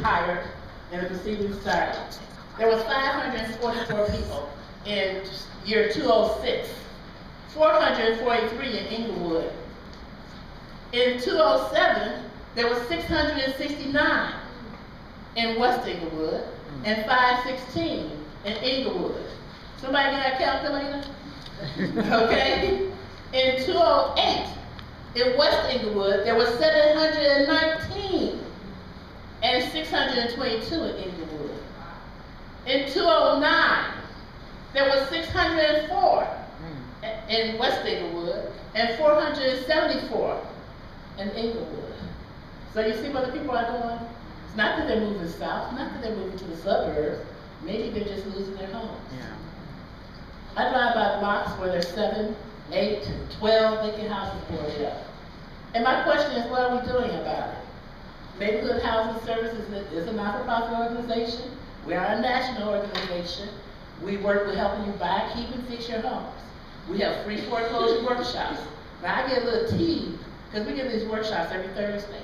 retired and the proceedings started. There was 544 people in year 206, 443 in Englewood. In 207, there was 669 in West Englewood and 516 in Englewood. Somebody got a calculator? Okay. In 208, in West Englewood, there was 719 and 622 in Englewood. In 209, there was 604 in West Englewood and 474 in Englewood. So you see where the people are going? It's not that they're moving south, not that they're moving to the suburbs. Maybe they're just losing their homes. Yeah. I drive by blocks where there's 7, 8, 12 vacant houses boarded up. And my question is, what are we doing about it? Neighborhood Housing Services is a not-for-profit organization. We are a national organization. We work with helping you buy, keep, and fix your homes. We have free foreclosure workshops. Now I get a little tea, because we give these workshops every Thursday.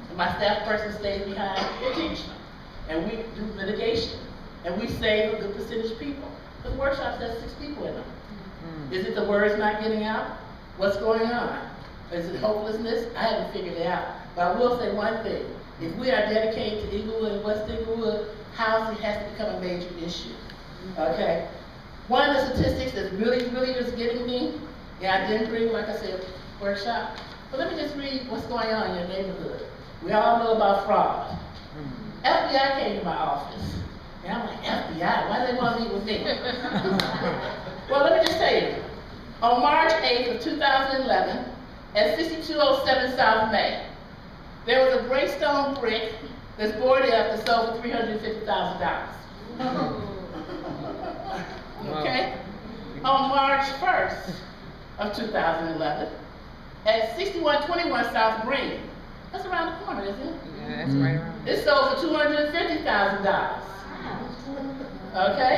And my staff person stays behind to teach them. And we do litigation. And we save a good percentage of people. The workshops has 6 people in them. Is it the words not getting out? What's going on? Is it hopelessness? I haven't figured it out. But I will say one thing. If we are dedicated to Englewood and West Englewood, housing has to become a major issue. Okay? One of the statistics that really is getting me, and I didn't bring, like I said, workshop, but let me just read what's going on in your neighborhood. We all know about fraud. FBI came to my office. And I'm like, FBI, why do they want to meet with me? Well, let me just tell you. On March 8th of 2011, at 6207 South May, there was a gray stone brick that's boarded up that sold for $350,000. Okay? On March 1st of 2011, at 6121 South Green, that's around the corner, isn't it? Yeah, that's right around. It sold for $250,000. Okay?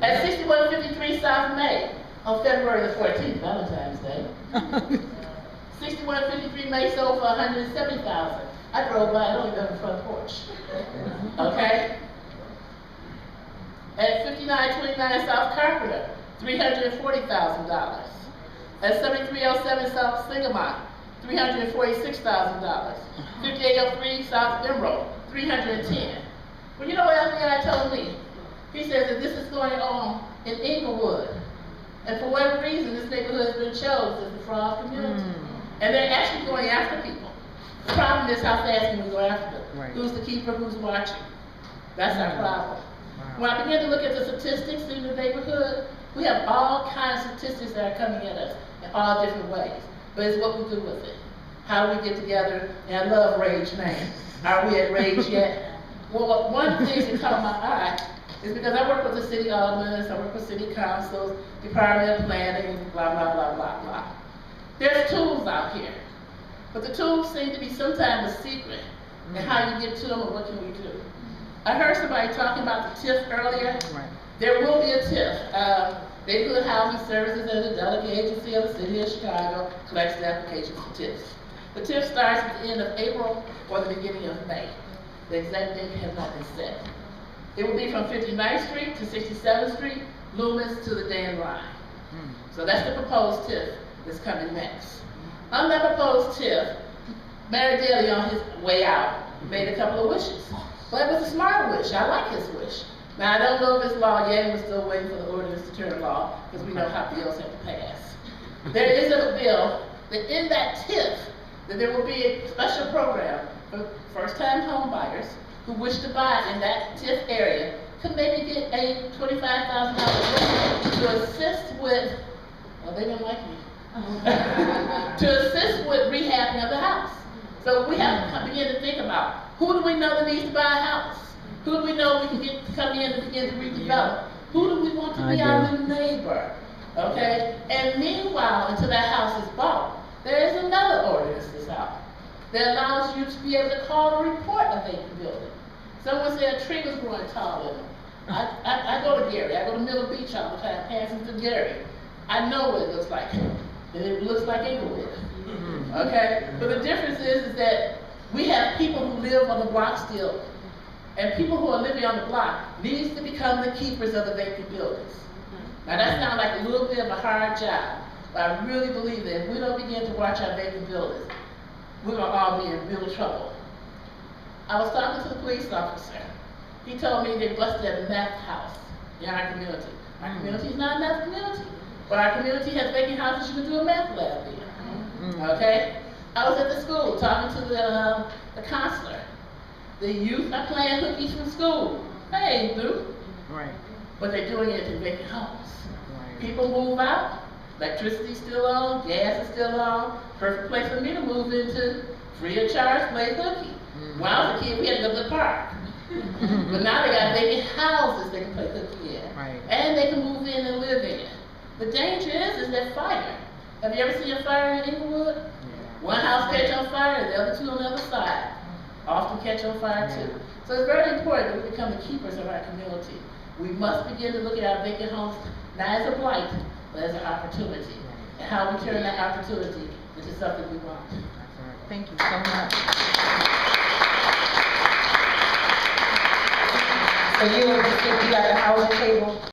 At 6153 South May, on February the 14th, Valentine's Day, 6153 May sold for $170,000. I drove by, I don't even have a front porch. Okay? At 5929 South Carpenter, $340,000. At 7307 South Singamont, $346,000. 5803 South Emerald, $310,000. Well, you know what FBI told me? He says that this is going on in Englewood. And for whatever reason, this neighborhood has been chosen as the fraud community. And they're actually going after people. The problem is how fast can we go after them? Right. Who's the keeper, who's watching? That's our problem. When I begin to look at the statistics in the neighborhood, we have all kinds of statistics that are coming at us in all different ways. But it's what we do with it. How do we get together? And I love Rage Man. Are we at Rage yet? Well, one of the things that caught my eye is because I work with the city aldermen, I work with city councils, Department of Planning, blah, blah, blah, blah, blah. There's tools out here, but the tools seem to be sometimes a secret in how you get to them and what can we do. I heard somebody talking about the TIF earlier. Right. There will be a TIF. Neighborhood Housing Services as a delegate agency of the City of Chicago collects the applications for TIFs. The TIF starts at the end of April or the beginning of May. The exact date has not been set. It will be from 59th Street to 67th Street, Loomis to the Dan line. So that's the proposed TIF that's coming next. On that proposed TIF, Mayor Daley on his way out made a couple of wishes. But it was a smart wish. I like his wish. Now I don't know if it's law yet. We're still waiting for the ordinance to turn law because we know how bills have to pass. There is a bill that in that TIF that there will be a special program for first-time home buyers who wish to buy in that TIF area could maybe get a $25,000 grant to assist with, well, they didn't like me, to assist with rehabbing of the house. So we have to begin to think about who do we know that needs to buy a house? Who do we know we can get to come in and begin to redevelop? Who do we want to be our new neighbor? Okay? And meanwhile, until that house is bought, there is another ordinance that's out that allows you to be able to call and report a vacant building. Someone said a tree was growing tall in them. I go to Gary. I go to Miller Beach all the time, passing through Gary. I know what it looks like. And it looks like Englewood. Okay? But the difference is that we have people who live on the block still And people who are living on the block needs to become the keepers of the vacant buildings. Now that sounds like a little bit of a hard job, but I really believe that if we don't begin to watch our vacant buildings, we're gonna all be in real trouble. I was talking to the police officer. He told me they busted a meth house in our community. Our community is not a meth community, but our community has vacant houses you can do a meth lab in. Okay? I was at the school talking to the counselor. The youth are playing hookies from school. Hey, dude. Right. But they're doing it in vacant homes. Right. People move out, electricity's still on, gas is still on. Perfect place for me to move into, free of charge, play hooky. When I was a kid, we had to go to the park. But now they got vacant houses they can play hooky in. Right. And they can move in and live in. The danger is that fire. Have you ever seen a fire in Englewood? Yeah. One house catch on fire, the other two on the other side often catch on fire too. So it's very important that we become the keepers of our community. We must begin to look at our vacant homes not as a blight, but as an opportunity. And how we turn that opportunity into something we want. Thank you so much. So you got the housing table?